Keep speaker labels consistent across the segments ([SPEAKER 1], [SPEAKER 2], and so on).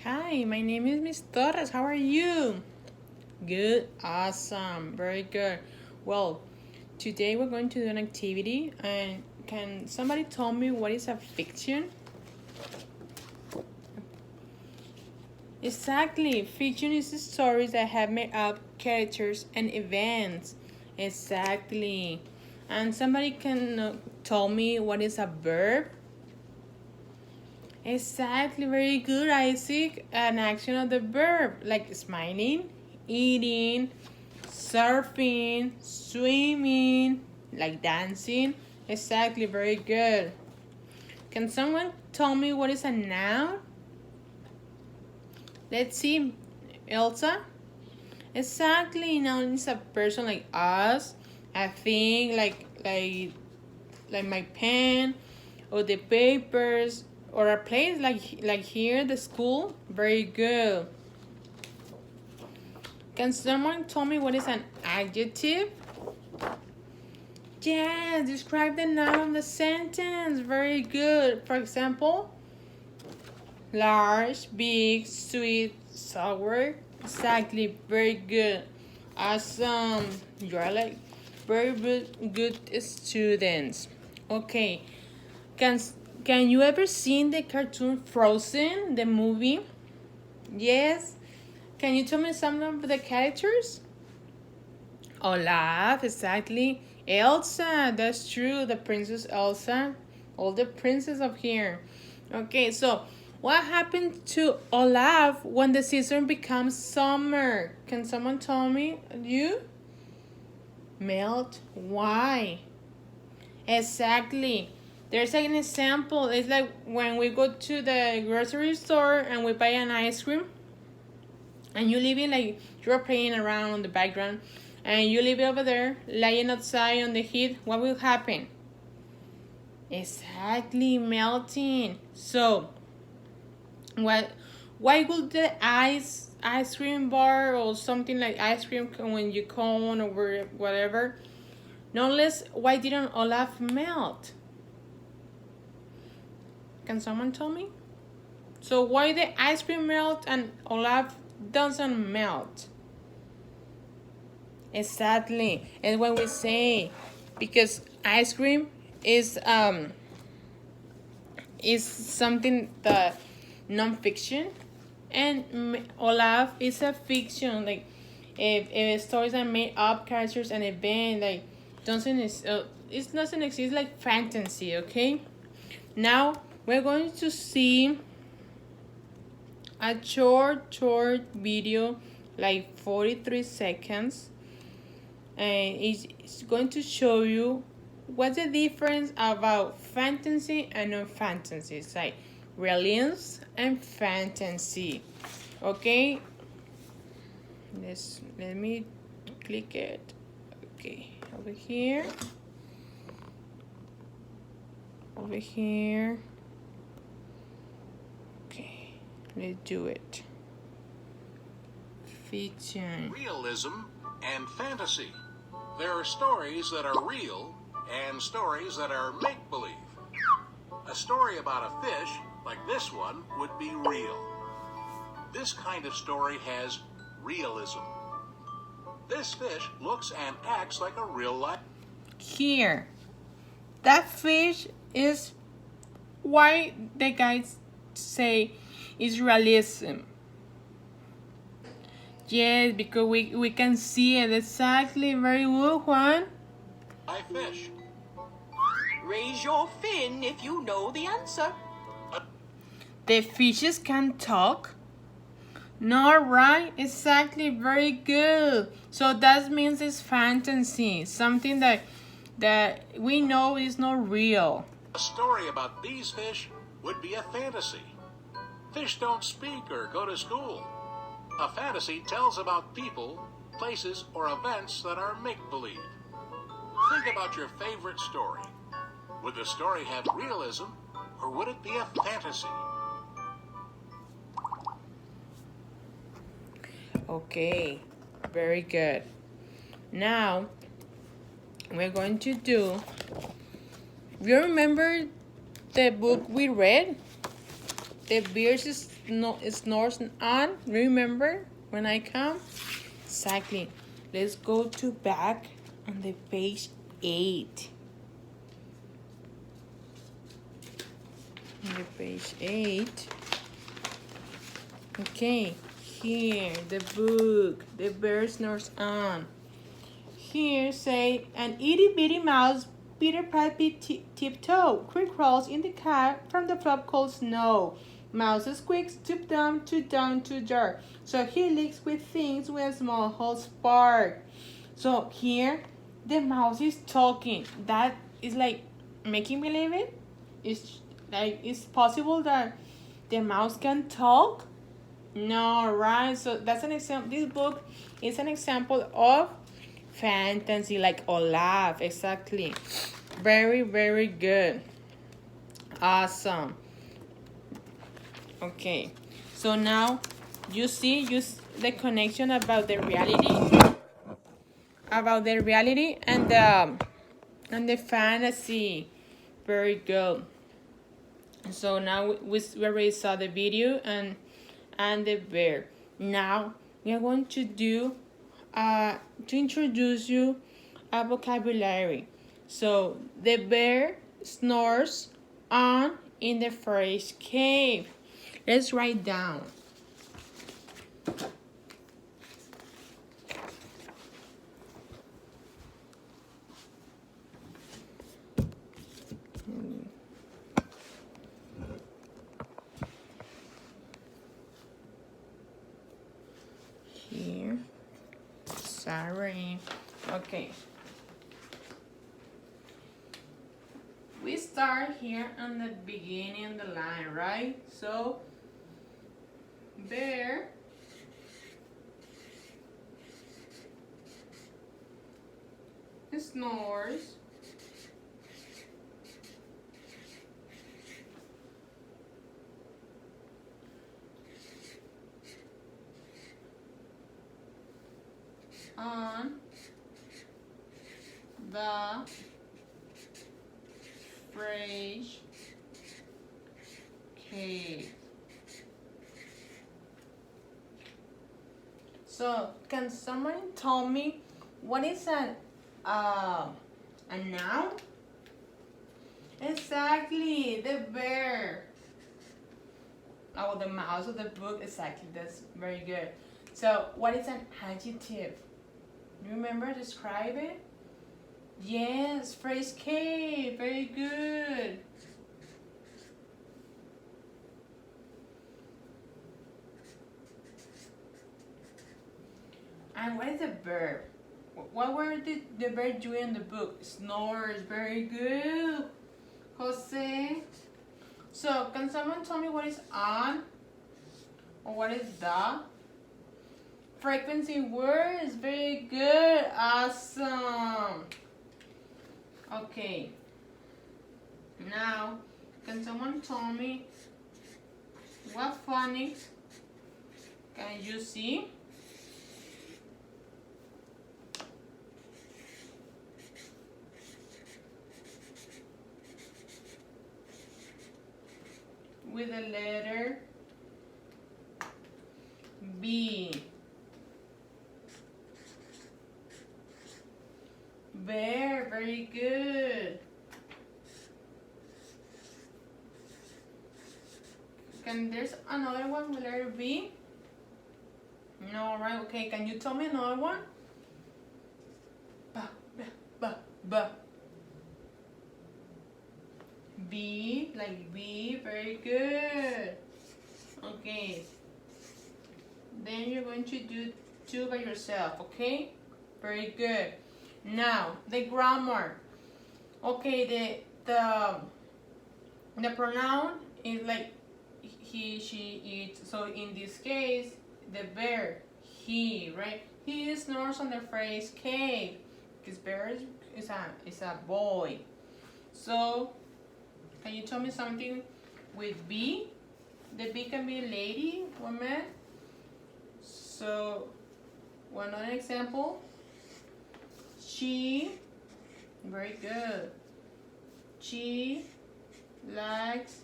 [SPEAKER 1] Hi, my name is Miss Torres. How are you? Good, awesome, very good. Well, today we're going to do an activity, and can somebody tell me what is a fiction? Exactly, fiction is the stories that have made up characters and events. Exactly. And somebody can tell me what is a verb? Exactly, very good, Isaac. An action of the verb, like smiling, eating, surfing, swimming, like dancing. Exactly, very good. Can someone tell me what is a noun? Let's see, Elsa. Exactly, noun is a person like us, a thing like my pen, or the papers, or a place like here, the school. Very good. Can someone tell me what is an adjective? Yes, describe the noun of the sentence. Very good. For example, large, big, sweet, sour. Exactly. Very good. Awesome. You are like very good students. Okay. Can can you ever seen the cartoon Frozen, the movie? Yes. Can you tell me some of the characters? Olaf, exactly. Elsa, that's true. The Princess Elsa. All the princes of here. Okay, so what happened to Olaf when the season becomes summer? Can someone tell me? You? Melt. Why? Exactly. There's an example. It's like when we go to the grocery store and we buy an ice cream, and you leave it like you're playing around on the background, and you leave it over there lying outside on the heat. What will happen? Exactly, melting. So what, why would the ice cream bar or something like ice cream when you cone or whatever, nonetheless, why didn't Olaf melt? Can someone tell me? So why the ice cream melt and Olaf doesn't melt? Exactly. And when we say, because ice cream is something that non-fiction, and Olaf is a fiction. Like if stories are made up characters and event like doesn't it doesn't exist, like fantasy. Okay. Now we're going to see a short video, like 43 seconds, and it's going to show you what's the difference about fantasy and non-fantasy. It's like realism and fantasy. Okay, let me click it. Okay, over here, over here. Okay, let's do it. Fiction.
[SPEAKER 2] Realism and fantasy. There are stories that are real and stories that are make-believe. A story about a fish, like this one, would be real. This kind of story has realism. This fish looks and acts like a real life.
[SPEAKER 1] Here, that fish is why the guys say is realism. Yes, because we can see it exactly. Very good, Juan.
[SPEAKER 2] Fish.
[SPEAKER 3] Raise your fin if you know the answer.
[SPEAKER 1] The fishes can talk. No, right? Exactly. Very good. So that means it's fantasy, something that we know is not real.
[SPEAKER 2] A story about these fish would be a fantasy. Fish don't speak or go to school. A fantasy tells about people, places, or events that are make-believe. Think about your favorite story. Would the story have realism, or would it be a fantasy?
[SPEAKER 1] Okay, very good. Now, we're going to do, you remember the book we read? the bear snores on. Remember when I come? Exactly. Let's go to back on the page 8. On the page 8. Okay, here, the book, the bear snores on. Here say, an itty bitty mouse, Peter Piper tiptoe, quick crawls in the car from the flop called snow. Mouse squeaks, tip down, to jar. So he leaks with things with a small hole spark. So here, the mouse is talking. That is like making believe it. It's like it's possible that the mouse can talk. No, right? So that's an example. This book is an example of fantasy, like Olaf. Exactly. Very, very good. Awesome. Okay. So now you see the connection about the reality, and the fantasy. Very good. So now we already saw the video and the bear. Now we are going to do to introduce you a vocabulary. So the bear snores on in the forest cave. Let's write down. Here. Sorry. Okay. We start here on the beginning of the line, right? So, bear snores on the fresh cave. So, can someone tell me what is a noun? Exactly, the bear. Oh, the mouse of the book. Exactly, that's very good. So, what is an adjective? Remember, describe it. Yes, phrase cave. Very good. And what is a verb? What were the verb doing in the book? Snores. Very good, Jose. So, can someone tell me what is on? Or what is the? Frequency words. Very good. Awesome. Okay. Now, can someone tell me what phonics can you see? With the letter B. Bear, very good. There's another one with letter B? No, right, okay, can you tell me another one? Ba. B, like B, very good. Okay. Then you're going to do two by yourself, okay? Very good. Now, the grammar. Okay, the pronoun is like he, she, it. So in this case, the bear, he, right? He snores on the phrase cave. Because bear is a boy. So, can you tell me something with B? The B can be lady, woman. So, one other example. She, very good. She likes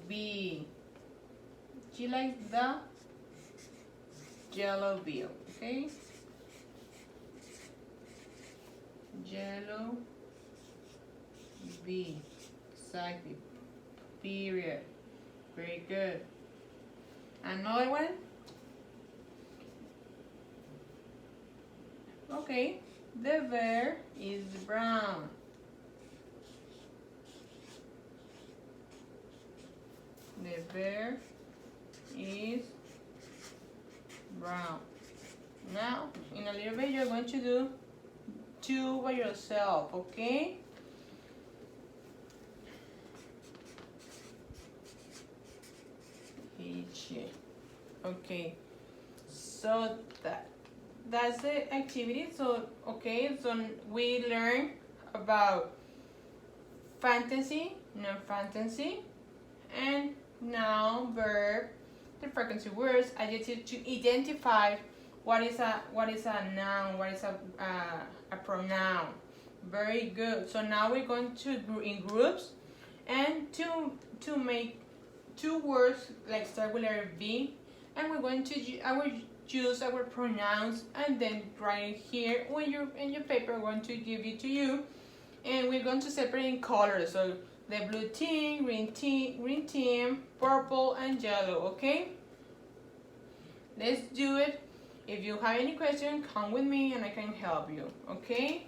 [SPEAKER 1] bee. She likes the yellow bee, okay? Yellow bee. Exactly. Period. Very good. Another one. Okay. The bear is brown. The bear is brown. Now, in a little bit, you're going to do two by yourself, okay? Each. Okay. So that's the activity. So okay, so we learn about fantasy, non-fantasy, and noun, verb, the frequency words, adjective to identify what is a noun, what is a pronoun. Very good. So now we're going to in groups and to make two words like start with letter V, and we're going to use our pronouns and then write it here when you're in your paper. I'm going to give it to you, and we're going to separate in colors. So the blue team, green team, purple, and yellow. Okay, let's do it. If you have any question, come with me and I can help you. Okay.